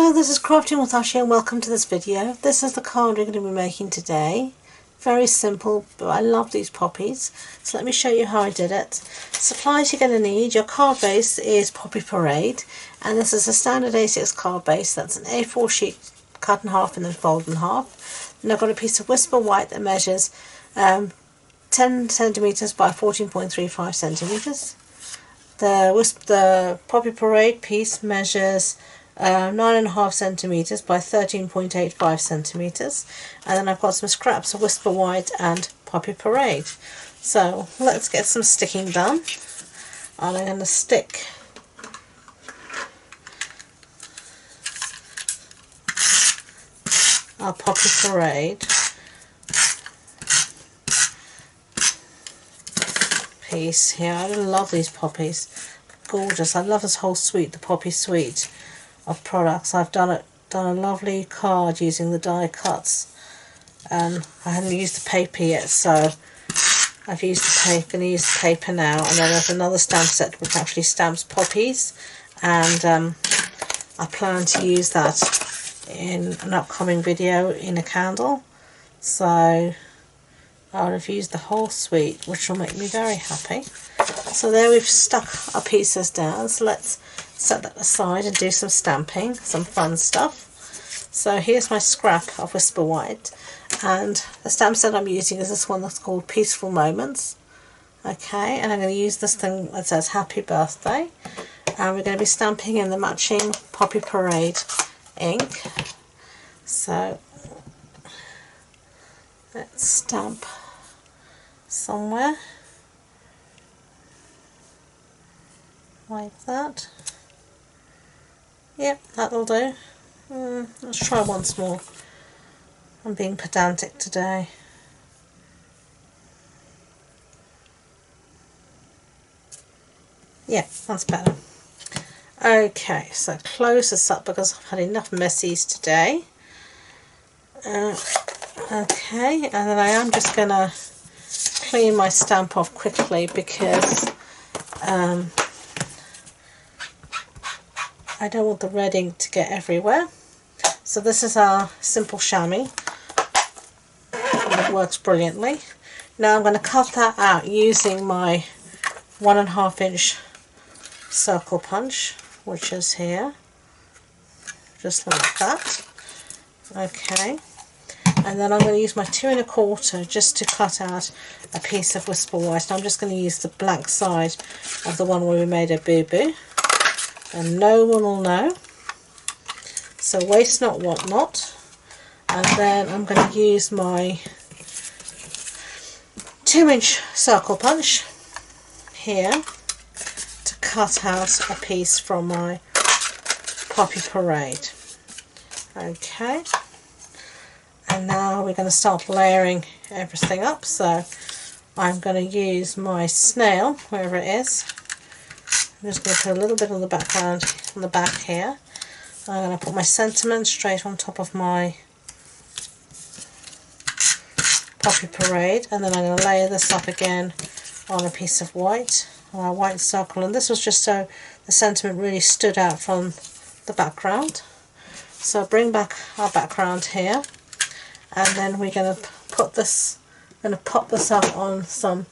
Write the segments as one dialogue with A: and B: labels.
A: Hello, this is Crafting with Ashi and welcome to this video. This is the card we're going to be making today. Very simple, but I love these poppies. So let me show you how I did it. Supplies you're going to need. Your card base is Poppy Parade, and this is a standard A6 card base. That's an A4 sheet cut in half and then folded in half. And I've got a piece of Whisper White that measures 10 centimeters by 14.35 centimeters. The Poppy Parade piece measures 9.5 centimeters by 13.85 centimeters, and then I've got some scraps of Whisper White and Poppy Parade. So let's get some sticking done, and I'm going to stick our Poppy Parade piece here. I love these poppies, gorgeous. I love this whole suite, the Poppy suite of products. I've done a lovely card using the die cuts, and I haven't used the paper yet, so I've used the paper. Going to use the paper now, and then there's another stamp set which actually stamps poppies, and I plan to use that in an upcoming video in a candle. So I'll have used the whole suite, which will make me very happy. So there we've stuck our pieces down, so let's set that aside and do some stamping, some fun stuff. So here's my scrap of Whisper White, and the stamp set I'm using is this one that's called Peaceful Moments. Okay, and I'm going to use this thing that says Happy Birthday, and we're going to be stamping in the matching Poppy Parade ink. So let's stamp somewhere like that. Yep, that'll do. Let's try once more. I'm being pedantic today. Yeah, that's better. Okay, so close this up because I've had enough messies today. Okay, and then I am just going to clean my stamp off quickly because I don't want the red ink to get everywhere. So this is our simple chamois, and it works brilliantly. Now I'm going to cut that out using my 1.5 inch circle punch, which is here, just like that. Okay, and then I'm going to use my 2 1/4 just to cut out a piece of Whisper White. I'm just going to use the blank side of the one where we made a boo-boo, and no one will know, so waste not, want not. And then I'm going to use my 2 inch circle punch here to cut out a piece from my Poppy Parade. Okay, and now we're going to start layering everything up. So I'm going to use my snail, wherever it is. I'm just going to put a little bit on the background, on the back here. I'm going to put my sentiment straight on top of my Poppy Parade, and then I'm going to layer this up again on a piece of white, on a white circle, and this was just so the sentiment really stood out from the background. So bring back our background here, and then we're going to put this, pop this up on some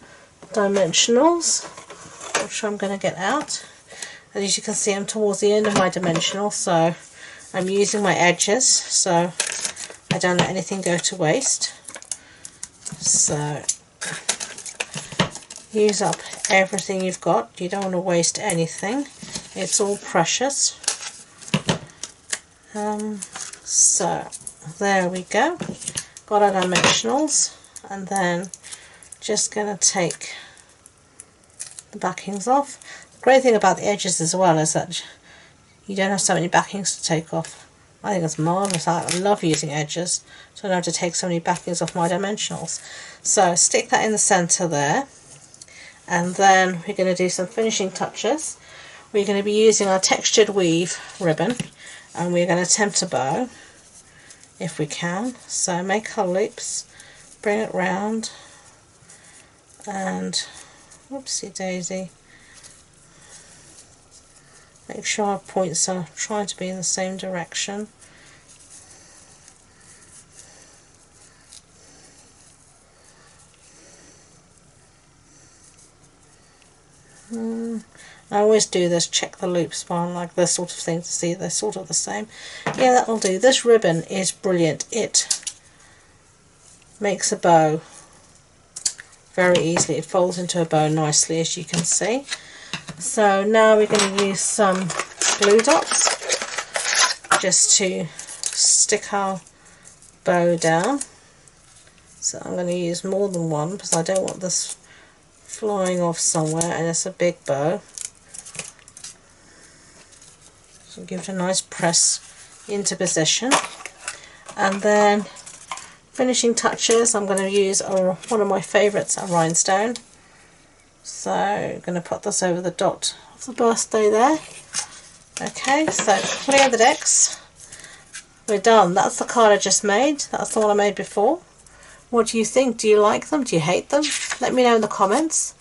A: dimensionals, which I'm going to get out. And as you can see, I'm towards the end of my dimensional, so I'm using my edges so I don't let anything go to waste. So use up everything you've got. You don't want to waste anything. It's all precious. So there we go. Got our dimensionals, and then just going to take the backings off. The great thing about the edges as well is that you don't have so many backings to take off. I think it's marvellous. I love using edges, so I don't have to take so many backings off my dimensionals. So stick that in the centre there, and then we're going to do some finishing touches. We're going to be using our textured weave ribbon, and we're going to attempt a bow if we can. So make our loops, bring it round, and whoopsie daisy, Make sure our points are trying to be in the same direction. I always do this, check the loops while like this sort of thing to see they're sort of the same. Yeah, that'll do. This ribbon is brilliant. It makes a bow very easily. It folds into a bow nicely, as you can see. So now we're going to use some glue dots just to stick our bow down. So I'm going to use more than one because I don't want this flying off somewhere, and it's a big bow. So give it a nice press into position, and then finishing touches, I'm going to use one of my favourites, a rhinestone. So I'm going to put this over the dot of the birthday there. Okay, so clear the decks. We're done. That's the card I just made. That's the one I made before. What do you think? Do you like them? Do you hate them? Let me know in the comments.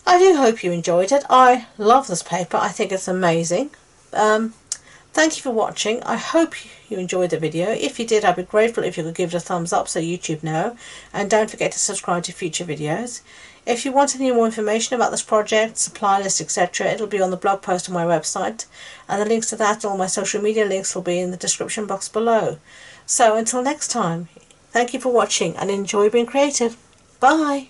A: I do hope you enjoyed it. I love this paper. I think it's amazing. Thank you for watching. I hope you enjoyed the video. If you did, I'd be grateful if you could give it a thumbs up so YouTube know. And don't forget to subscribe to future videos. If you want any more information about this project, supply list, etc., it'll be on the blog post on my website. And the links to that and all my social media links will be in the description box below. So until next time, thank you for watching and enjoy being creative. Bye!